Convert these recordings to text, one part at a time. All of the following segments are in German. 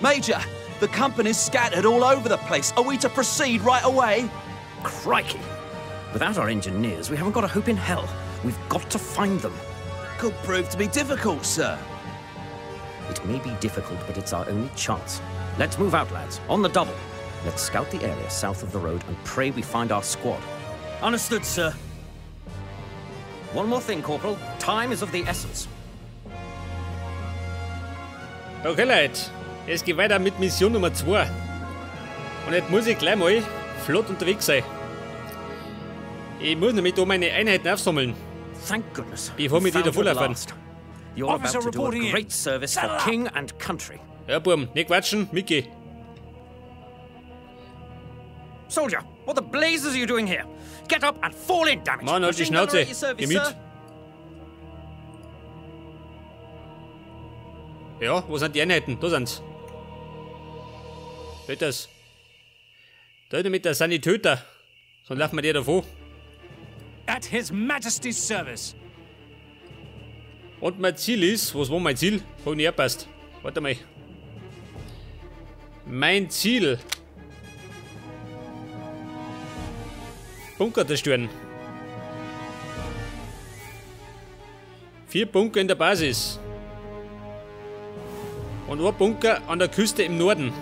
Major, the company's scattered all over the place. Are we to proceed right away? Crikey! Without our engineers, we haven't got a hope in hell. We've got to find them. Could prove to be difficult, sir. It may be difficult, but it's our only chance. Let's move out, lads. On the double. Let's scout the area south of the road and pray we find our squad. Understood, sir. One more thing, Corporal. Time is of the essence. Okay, Leute. Es geht weiter mit Mission Nummer 2. Und jetzt muss ich gleich mal flott unterwegs sein. Ich muss nämlich da meine Einheiten aufsammeln. Thank goodness. Bevor wir die da volllaufen. You're about to do a great service for king and country. Ja, Burm, nicht quatschen, Mickey. Soldier, what the blazes are you doing here? Get up and fall in, damn it! Mann, halt die Schnauze. Geh mit. Ja, wo sind die Einheiten? Da sind's. Hört das? Da ist mit der Sanitäter. Sonst laufen wir dir davon. At His Majesty's service. Und mein Ziel ist, was war mein Ziel? Hab nicht erpasst. Warte mal. Mein Ziel. Bunker zerstören. 4 Bunker in der Basis. Und ein Bunker an der Küste im Norden.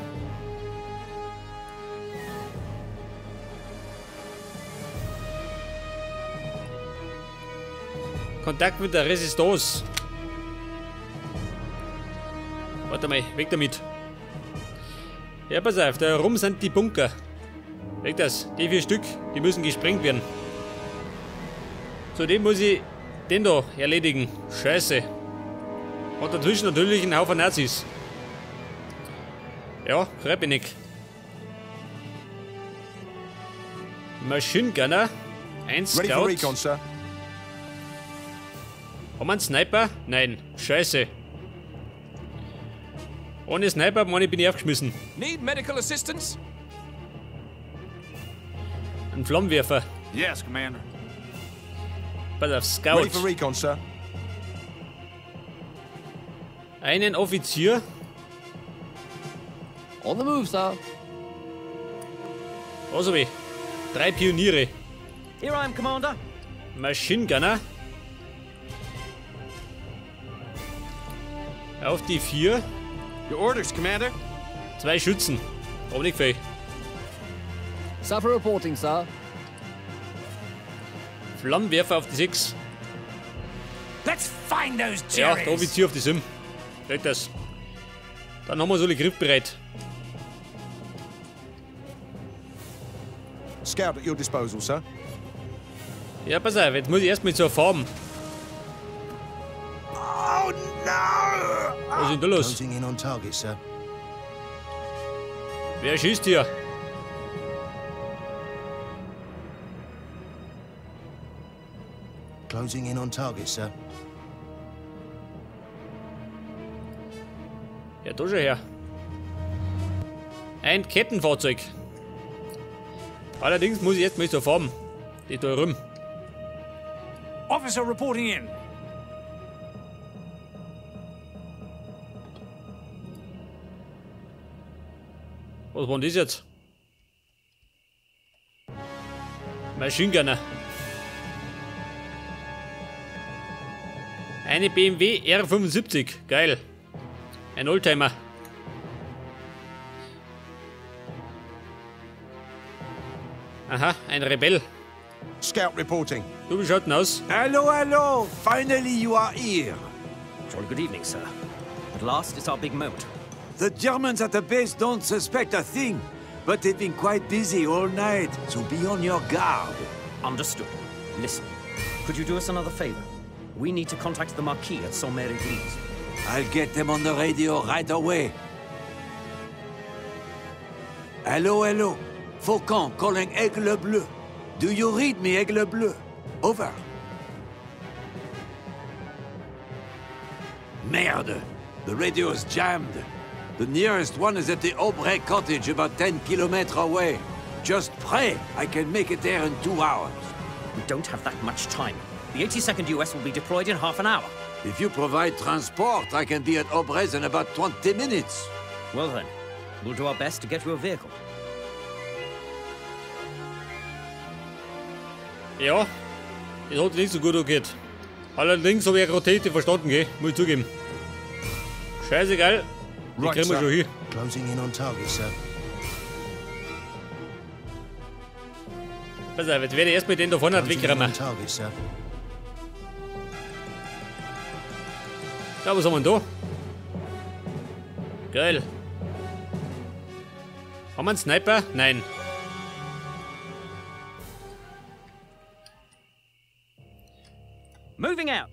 Kontakt mit der Resistance. Warte mal, weg damit. Ja, pass auf, da herum sind die Bunker. Weg das, die 4 Stück, die müssen gesprengt werden. Zudem muss ich den da erledigen. Scheiße. Und dazwischen natürlich ein Haufen Nazis. Ja, Krepinik. Machine Gunner. 1 Scout. Ready for recon, sir. Haben wir einen Sniper? Nein. Scheiße. Ohne Sniper, Mann, ich bin aufgeschmissen. Need medical assistance? Ein Flammenwerfer. Yes, Commander. Pass auf, Scout. Ready for recon, sir. Einen Offizier. On the move, sir. Also wie. 3 Pioniere. Here I am, Commander. Machine Gunner. Auf die 4. Your orders, Commander. 2 Schützen. Aber nicht viel. Suffer reporting, sir. Flammenwerfer auf die 6. Let's find those Ja, cherries. der Offizier auf die 7. Kriegt das. Dann haben wir so alle griffbereit. Scout at your disposal, sir. Ja, pass auf, jetzt muss ich erstmal zur Farm. Oh no! Was ist denn da los? Closing in on target, sir. Wer schießt hier? Closing in on target, sir. Ja, da schon her. Ein Kettenfahrzeug. Allerdings muss ich jetzt mal zur Farm. Die da rum. Officer reporting in. Was war denn das jetzt? Machine Gunner. Eine BMW R75. Geil. Ein Oldtimer. Aha, ein Rebell. Scout reporting. Du, wie schaut denn aus? Hello, hello! Finally you are here! Jolly good evening, sir. At last, it's our big moment. The Germans at the base don't suspect a thing, but they've been quite busy all night, so be on your guard. Understood. Listen, could you do us another favor? We need to contact the Marquis at Saint-Mary-Église. I'll get them on the radio right away. Hello, hello. Faucon calling Aigle Bleu. Do you read me, Aigle Bleu? Over. Merde. The radio's jammed. The nearest one is at the Aubray cottage about 10 kilometers away. Just pray I can make it there in 2 hours. We don't have that much time. The 82nd US will be deployed in half an hour. If you provide transport, I can be at Aubray's in about 20 minutes. Well then, we'll do our best to get you a vehicle. Ja, das hat nicht so gut geht. Allerdings habe ich ja gerade richtig verstanden, gell? Muss ich zugeben. Scheißegal. Die Right, kriegen wir sir. schon hin. Closing in on target, sir. Pass auf, jetzt werde ich erst mit den da vorne Closing in wegrammen. on target, sir. Ja, was haben wir denn da? Geil. Haben wir einen Sniper? Nein. Moving out.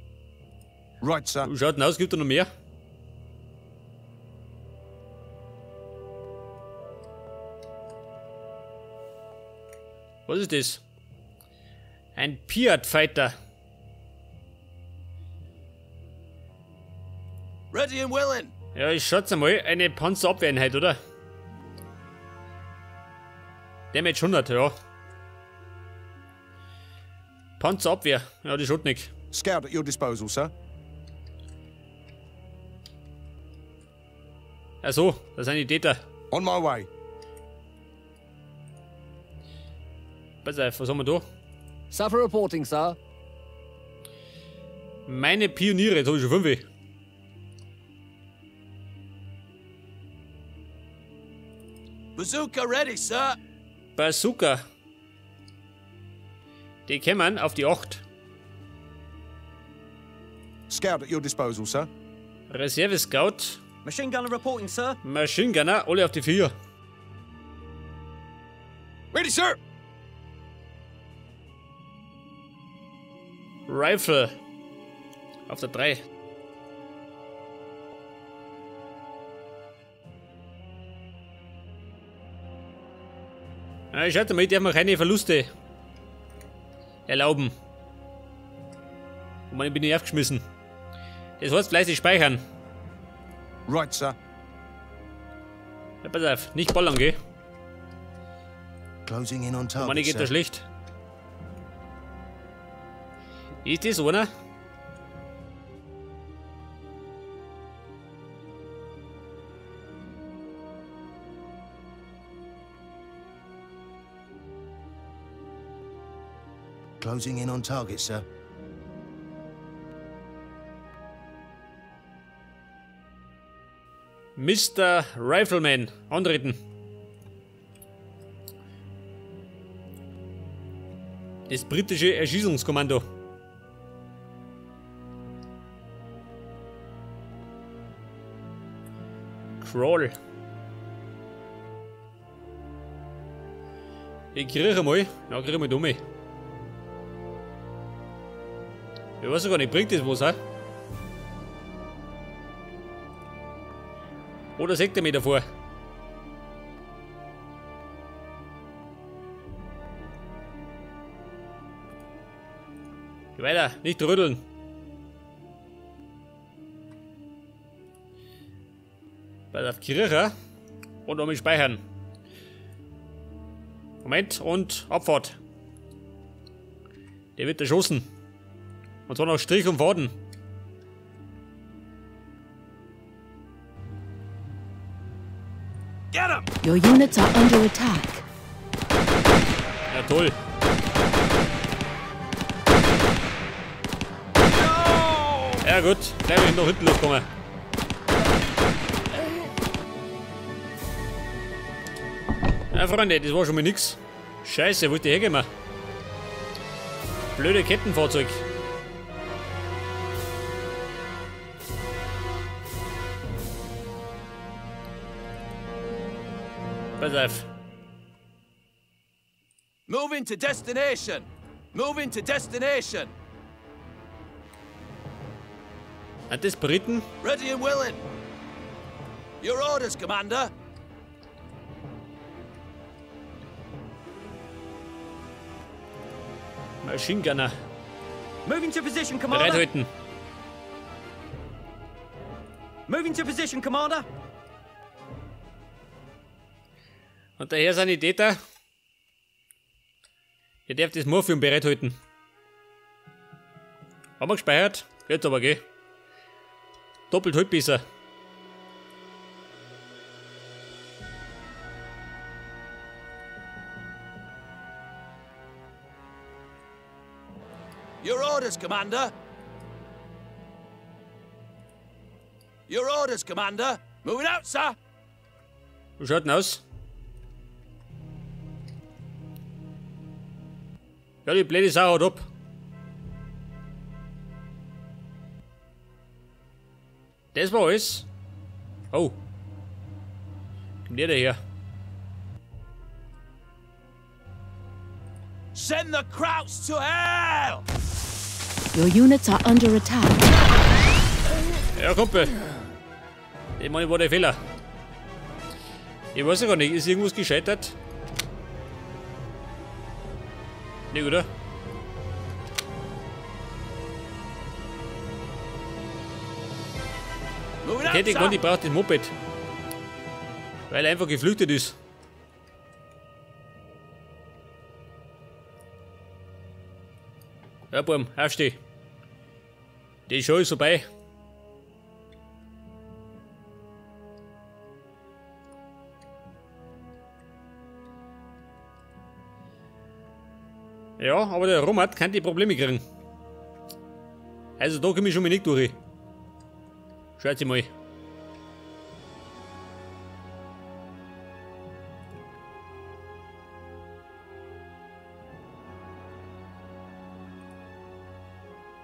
Right, sir. Wie schaut denn aus? Gibt da noch mehr? Was ist das? Ein Piat Fighter. Ready and willing. Ja, ich schätze mal, eine Panzerabwehreinheit, oder? Damage 100, ja. Panzerabwehr, ja, die schaut nicht. Scout at your disposal, sir. Ach so, das sind die Täter. On my way. Pass auf, was haben wir da? Suffer reporting, sir. Meine Pioniere, jetzt habe ich schon 5. Bazooka ready, sir. Bazooka. Die kommen auf die 8. Scout at your disposal, sir. Reserve Scout, Machine gunner reporting, sir. Machine Gunner, alle auf die 4. Ready, sir! Rifle auf der 3. Ja, schaut mal, ich darf mir keine Verluste erlauben. Und ich bin nicht aufgeschmissen. Das heißt fleißig speichern. Right, sir. Ja, pass auf, nicht ballern, gell? Closing in on Mann, target, geht da sir. schlecht. Ist das einer? Closing in on target, sir. Mr. Rifleman, antreten. Das britische Erschießungskommando. Crawl. Ich kriege mal. Ja, kriege mal dumme. Ich weiß gar nicht, bringt das was, hä? Oder sagt er mich davor? Geh weiter, nicht rütteln. Bei der Kirche und um mich speichern. Moment und Abfahrt. Der wird erschossen. Und zwar noch Strich und Faden. Get him! Your units are under attack. Ja, toll. Ja gut, gleich bin ich noch hinten losgekommen. Ja, Freunde, das war schon mal nix. Scheiße, wo ist die hergehen? Blöde Kettenfahrzeug. Pass auf. Moving to destination. Moving to destination. Hat das Briten? Ready and willing. Your orders, Commander. Machine Gunner. Moving to position, Commander. Bereithalten. Moving to position, Commander. Und daher Sanitäter. Ihr dürft das Morphium bereithalten. Haben wir gespeichert? Jetzt aber, geh. Doppelt halt besser. Your orders, Commander. Your orders, Commander. Moving out, sir. Wie schaut denn aus? Ja, die blöde Sau haut ab. Das war alles. Oh. Kommt der daher? Send the Krauts to hell! Your units are under attack. Ja, Kumpel. Ich meine, war der Fehler. Ich weiß ja gar nicht, ist irgendwas gescheitert? Nicht, oder? Ich hätte gar nicht braucht den Moped. Weil er einfach geflüchtet ist. Ja, Burm, aufsteh. Die Show ist vorbei. Ja, aber der Romat kann die Probleme kriegen. Also da komme ich schon mal nicht durch. Schaut sie mal.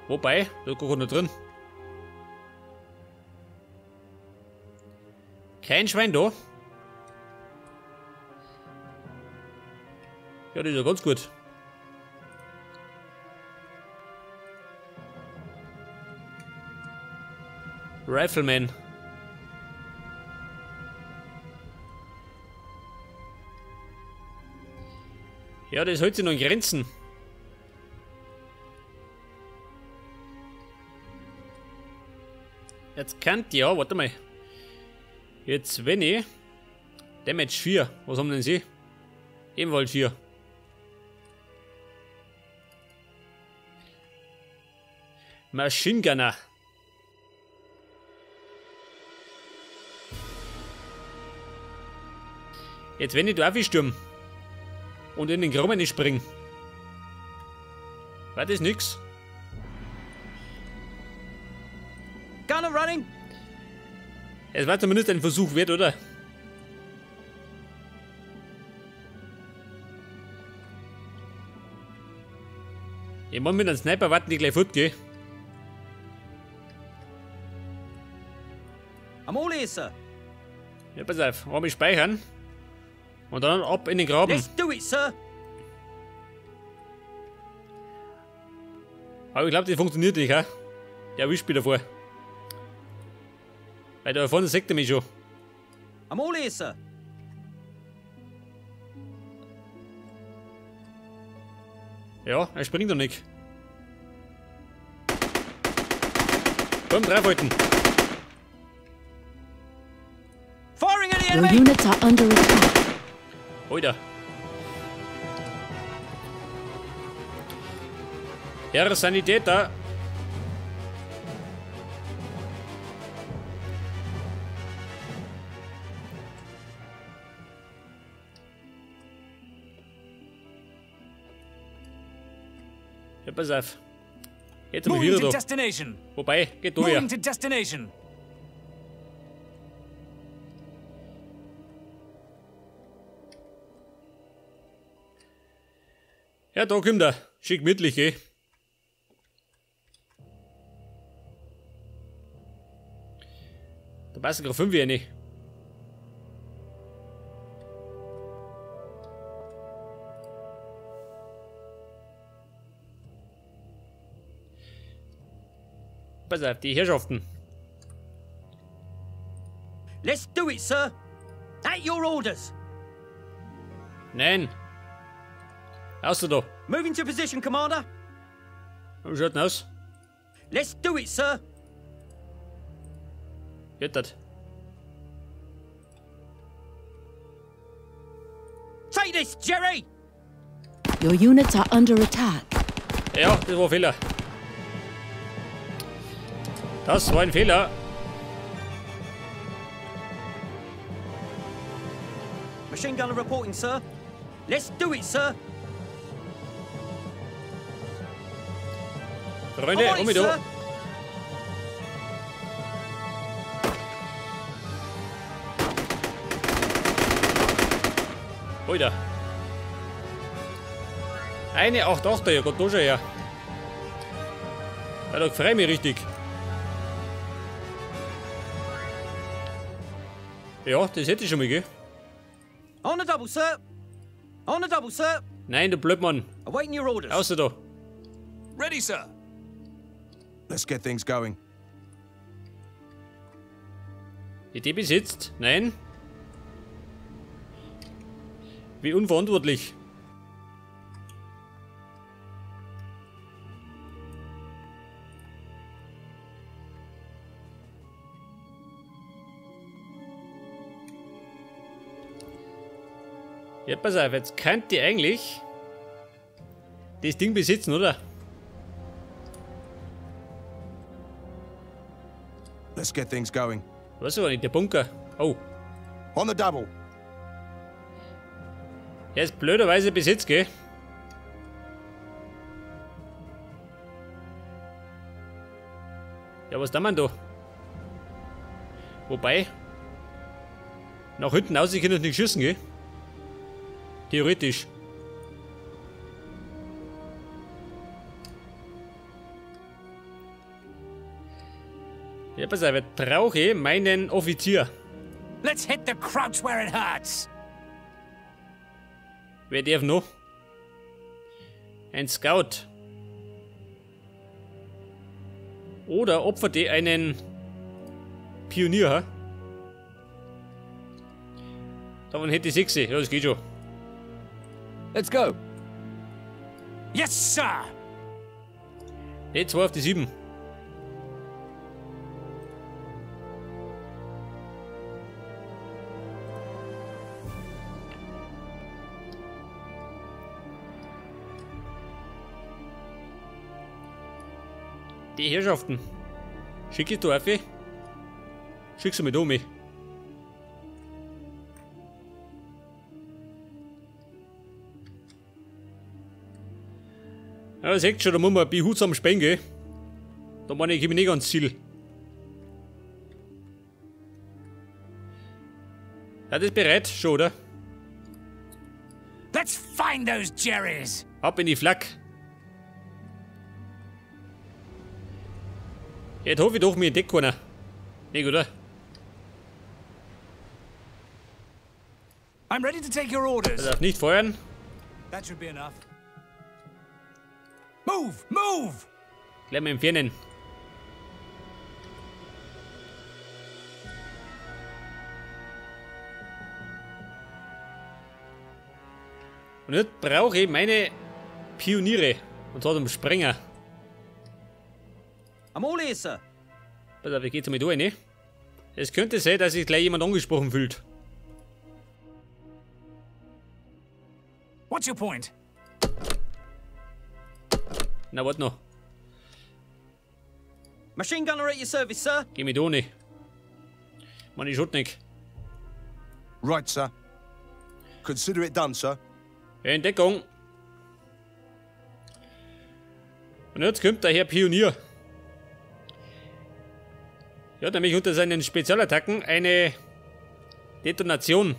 Wobei, da ist gar nicht drin. Kein Schwein da. Ja, das ist ja ganz gut. Rifleman. Ja, das hält sich noch in Grenzen. Jetzt kann ja, warte mal. Jetzt wenn ich Damage 4. Was haben denn sie? Ebenfalls 4. Machine Gunner. Jetzt wenn ich da aufstürme und in den Graben springen. War das nix? Gunner running. Es war zumindest ein Versuch wert, oder? Ich muss mit einem Sniper warten, die gleich fortgehen. I'm all ears, sir. Ja, pass auf, einmal speichern. Und dann ab in den Graben. Let's do it, sir. Aber ich glaube, das funktioniert nicht, ha? Der erwischt mich davor. Weil da vorne sagt er mich schon. I'm all ears, sir. Ja, er springt doch nicht. Komm, draufhalten. Firing at the Your enemy. units are under attack. Alter. Herr Sanitäter. Ja, pass auf. Jetzt haben wir Moving wieder to da. destination. Wobei, geht da her. Moving to destination. Ja, da kommt er. Schick mittlich, geh. Da passen gerade 5 rein. Pass auf, die Herrschaften. Let's do it, sir. At your orders. Nein. Außer da. Moving to position, Commander. Wie schaut denn aus? Let's do it, sir. Geht das? Take this, Jerry. Your units are under attack. Ja, das war ein Fehler. Das war ein Fehler. Machine gunner reporting, sir. Let's do it, sir. Freunde, Ahoy, um mich da. sir. Alter. Eine 8-8er, ja Gott, da schon her. Ja, da freue ich mich richtig. Ja, das hätte ich schon mal, gell? On the double, sir. On the double, sir. Nein, du Blödmann. Awaiting your orders. Außer da. Ready, sir. Let's get things going. Die besitzt? Nein. Wie unverantwortlich. Ja, pass auf, jetzt könnt ihr eigentlich das Ding besitzen, oder? Let's get things going. Was aber nicht, der Bunker. Oh, On the double. er ist blöderweise besetzt, gell? Ja, was da man da? Wobei, nach hinten aus, ich kann das nicht schießen, gell? Theoretisch. Ja, pass auf, ich brauche meinen Offizier. Let's hit the crouch where it hurts. Wer darf noch? Ein Scout. Oder opfert ihr einen Pionier, ha? Davon hätte ich 6. Ja, das geht schon. Let's go. Yes, sir. Ne, 2 auf die 7. Die Herrschaften. Schicke du auf. Schickst du mit um. Ja, seht schon, da muss man behutsam spielen, gell? Da meine ich mich nicht ans Ziel. Ja, das ist bereit, schon, oder? Let's find those Jerrys. Ab in die Flak. Jetzt hoffe ich doch, mir entdeckt keiner. Nicht, oder? I'm ready to take your orders. Er darf nicht feuern. That should be enough. Move! Move! Gleich mal entfernen. Und jetzt brauche ich meine Pioniere. Und zwar den Sprenger. I'm all ears, sir. Pass auf, ich gehe zu mir durch, ne? Es könnte sein, dass sich gleich jemand angesprochen fühlt. What's your point? Na, warte noch. Machine gunner at your service, sir. Geh mit ohne. Mann, ich schaut nicht. Right, sir. Consider it done, sir. In Deckung. Und jetzt kommt der Herr Pionier. Er hat nämlich unter seinen Spezialattacken eine Detonation.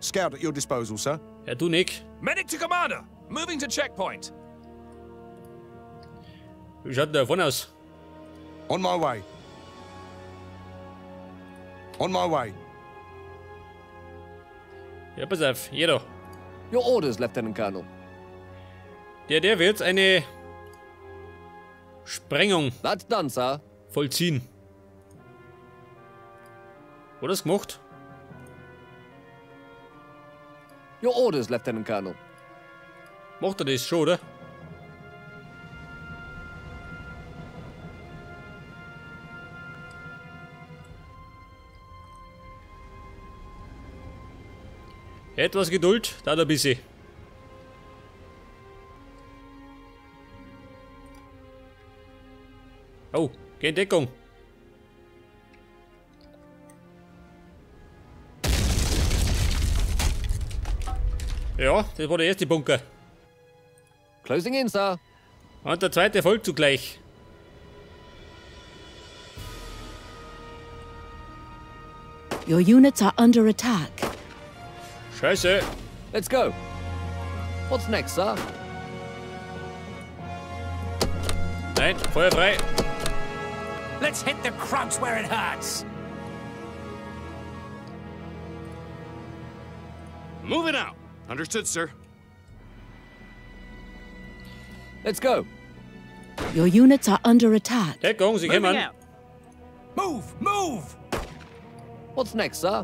Scout at your disposal, sir. Ja, du nicht. Medic to commander. Moving to checkpoint. Wie schaut denn da vorne aus? On my way. On my way. Ja, pass auf, jeder. Your orders, Lieutenant Colonel. Der wird eine Sprengung That's done, sir. vollziehen. Wurde das gemacht? Your orders, Lieutenant Colonel. Macht er das schon, oder? Etwas Geduld, da ein bisschen. Oh, Geh in Deckung. Ja, das war der erste Bunker. Closing in, sir. Und der zweite folgt zugleich. Your units are under attack. Scheiße. Let's go. What's next, sir? Nein, Feuer frei. Let's hit the crunch where it hurts. Moving out. Understood, sir. Let's go. Your units are under attack. Deckung, sie Moving kommen. out. Move! Move! What's next, sir?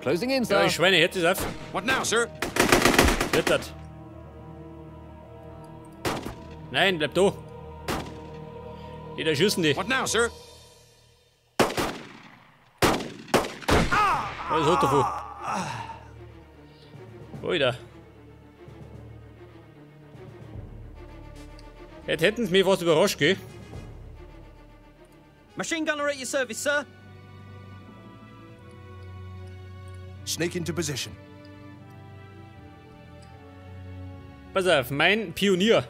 Closing in, Ja, sir. die Schweine, jetzt ist auf. What now, sir? Zittert. Nein, bleib da. Jeder schießen die. What now, sir? Was hat davon? Alter. Jetzt hätten sie mich was überrascht, gell? Machine gunner at your service, sir. Sneak into position. Pass auf, mein Pionier.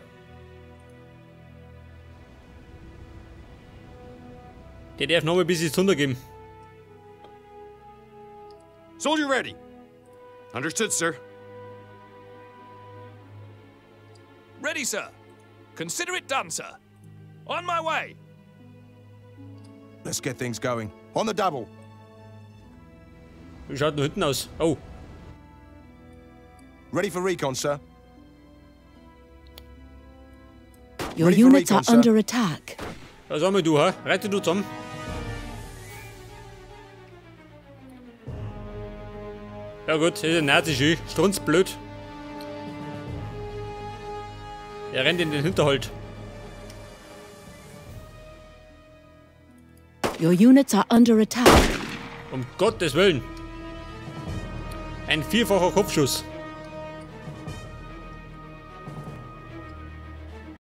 Der darf nochmal bis ins 100 geben. Soldier ready. Understood, sir. Ready, sir. Consider it done, sir. On my way. Let's get things going. On the double. Wie schaut denn hinten aus? Oh, Ready for recon, sir. Your Ready for units recon, are sir. under attack. was haben wir du, ha? Reite du zusammen. Ja gut, das ist ein Nazi-Schü. Strunzblöd. Er rennt in den Hinterhalt. Your units are under attack. Um Gottes Willen. Ein vierfacher Kopfschuss.